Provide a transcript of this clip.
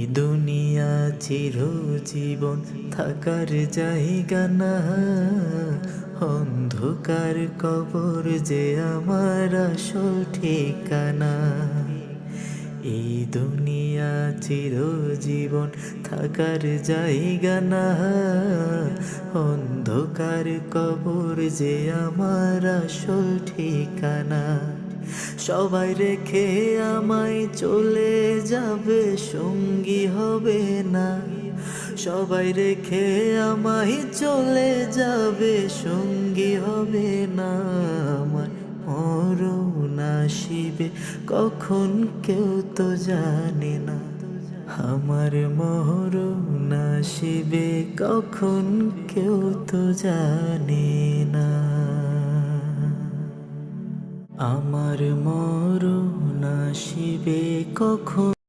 দুনিয়া চিরজীবন থাকার জায়গা না, অন্ধকার কবর যে আমার আসল ঠিকানা। এই দুনিয়া চিরজীবন থাকার জায়গা না, অন্ধকার কবর যে আমার আসল ঠিকানা। সবাই রেখে আমায় চলে যাবে, সঙ্গী হবে না। সবাই রেখে আমায় চলে যাবে, সঙ্গী হবে না। আমার মরণ আসিবে কখন কেউ তো জানে না। আমার মরণ আসিবে কখন কেউ তো জানে না। আমার মরণ আসিবে কখন।